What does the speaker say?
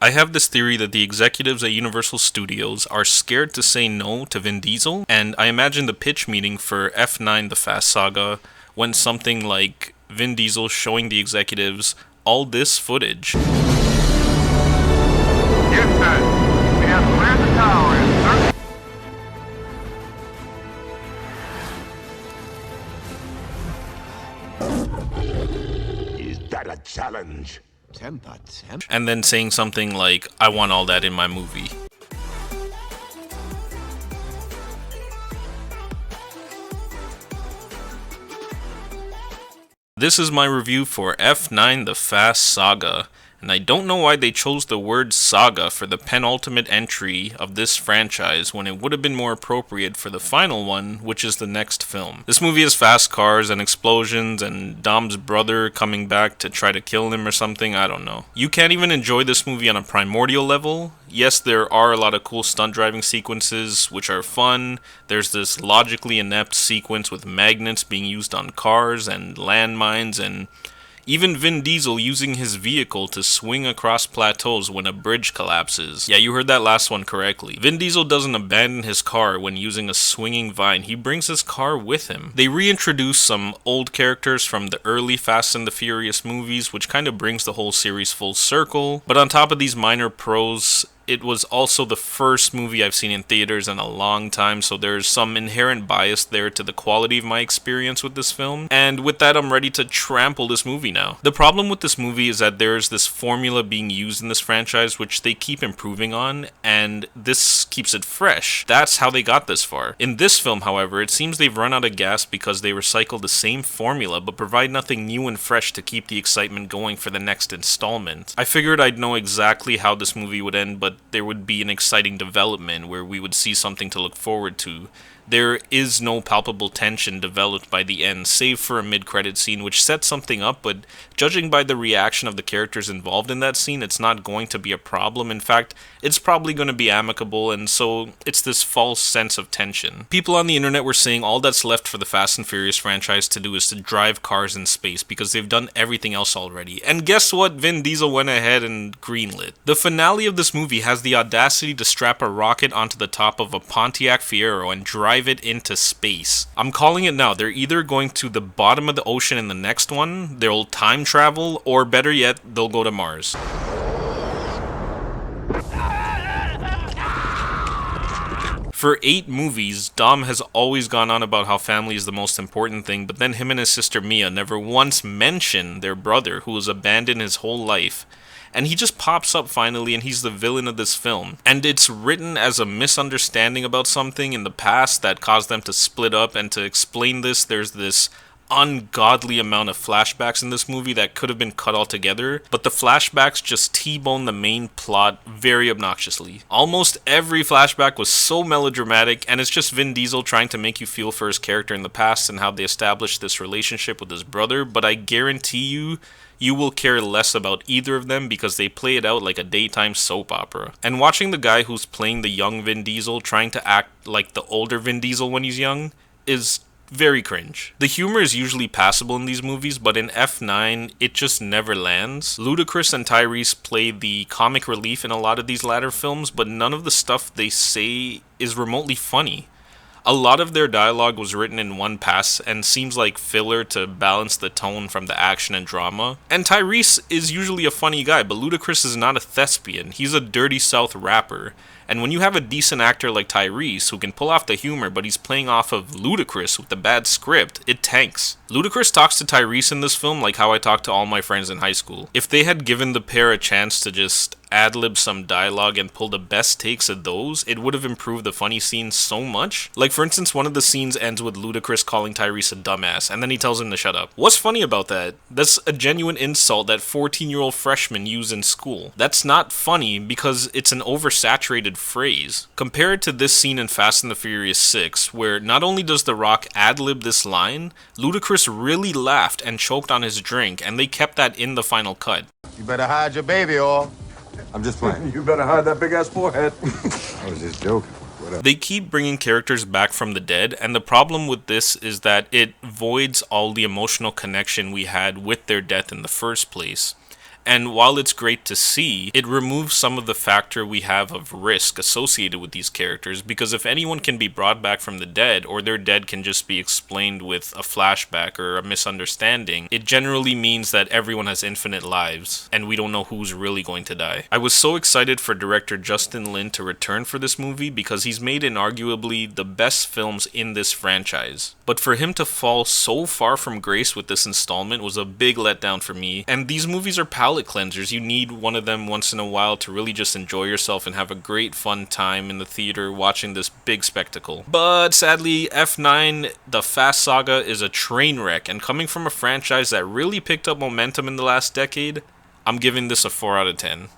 I have this theory that the executives at Universal Studios are scared to say no to Vin Diesel, and I imagine the pitch meeting for F9 The Fast Saga went something like Vin Diesel showing the executives all this footage. Houston, we have cleared the tower and Is that a challenge? And then saying something like, I want all that in my movie. This is my review for F9 The Fast Saga, and I don't know why they chose the word saga for the penultimate entry of this franchise when it would have been more appropriate for the final one, which is the next film. This movie has fast cars and explosions and Dom's brother coming back to try to kill him or something, I don't know. You can't even enjoy this movie on a primordial level. Yes, there are a lot of cool stunt driving sequences, which are fun. There's this logically inept sequence with magnets being used on cars and landmines, and even Vin Diesel using his vehicle to swing across plateaus when a bridge collapses. Yeah, you heard that last one correctly. Vin Diesel doesn't abandon his car when using a swinging vine. He brings his car with him. They reintroduce some old characters from the early Fast and the Furious movies, which kind of brings the whole series full circle. But on top of these minor pros, it was also the first movie I've seen in theaters in a long time, so there's some inherent bias there to the quality of my experience with this film. And with that, I'm ready to trample this movie now. The problem with this movie is that there's this formula being used in this franchise which they keep improving on, and this keeps it fresh. That's how they got this far. In this film, however, it seems they've run out of gas because they recycle the same formula but provide nothing new and fresh to keep the excitement going for the next installment. I figured I'd know exactly how this movie would end, but there would be an exciting development where we would see something to look forward to. There is no palpable tension developed by the end, save for a mid-credit scene which sets something up, but judging by the reaction of the characters involved in that scene, it's not going to be a problem. In fact, it's probably going to be amicable, and so it's this false sense of tension. People on the internet were saying all that's left for the Fast and Furious franchise to do is to drive cars in space because they've done everything else already. And guess what? Vin Diesel went ahead and greenlit. The finale of this movie has the audacity to strap a rocket onto the top of a Pontiac Fiero and drive it into space. I'm calling it now. They're either going to the bottom of the ocean in the next one, they'll time travel, or better yet, they'll go to Mars. For 8 movies, Dom has always gone on about how family is the most important thing, but then him and his sister Mia never once mention their brother, who was abandoned his whole life. And he just pops up finally, and he's the villain of this film. And it's written as a misunderstanding about something in the past that caused them to split up, and to explain this, there's this ungodly amount of flashbacks in this movie that could have been cut altogether, but the flashbacks just T-bone the main plot very obnoxiously. Almost every flashback was so melodramatic, and it's just Vin Diesel trying to make you feel for his character in the past and how they established this relationship with his brother, but I guarantee you will care less about either of them because they play it out like a daytime soap opera. And watching the guy who's playing the young Vin Diesel trying to act like the older Vin Diesel when he's young is very cringe. The humor is usually passable in these movies, but in F9, it just never lands. Ludacris and Tyrese play the comic relief in a lot of these latter films, but none of the stuff they say is remotely funny. A lot of their dialogue was written in one pass and seems like filler to balance the tone from the action and drama. And Tyrese is usually a funny guy, but Ludacris is not a thespian. He's a dirty South rapper. And when you have a decent actor like Tyrese who can pull off the humor, but he's playing off of Ludacris with a bad script, it tanks. Ludacris talks to Tyrese in this film like how I talk to all my friends in high school. If they had given the pair a chance to just ad-lib some dialogue and pull the best takes of those, it would have improved the funny scenes so much. Like for instance, one of the scenes ends with Ludacris calling Tyrese a dumbass, and then he tells him to shut up. What's funny about that? That's a genuine insult that 14-year-old freshmen use in school. That's not funny because it's an oversaturated phrase. Compare it to this scene in Fast and the Furious 6, where not only does The Rock ad-lib this line, Ludacris really laughed and choked on his drink, and they kept that in the final cut. You better hide your baby, or I'm just playing. You better hide that big ass forehead. I was just joking. Whatever. They keep bringing characters back from the dead, and the problem with this is that it voids all the emotional connection we had with their death in the first place. And while it's great to see, it removes some of the factor we have of risk associated with these characters, because if anyone can be brought back from the dead, or their dead can just be explained with a flashback or a misunderstanding, it generally means that everyone has infinite lives, and we don't know who's really going to die. I was so excited for director Justin Lin to return for this movie because he's made inarguably the best films in this franchise. But for him to fall so far from grace with this installment was a big letdown for me, and these movies are palate cleansers. You need one of them once in a while to really just enjoy yourself and have a great fun time in the theater watching this big spectacle. But sadly, F9, the Fast Saga, is a train wreck, and coming from a franchise that really picked up momentum in the last decade, I'm giving this a 4 out of 10.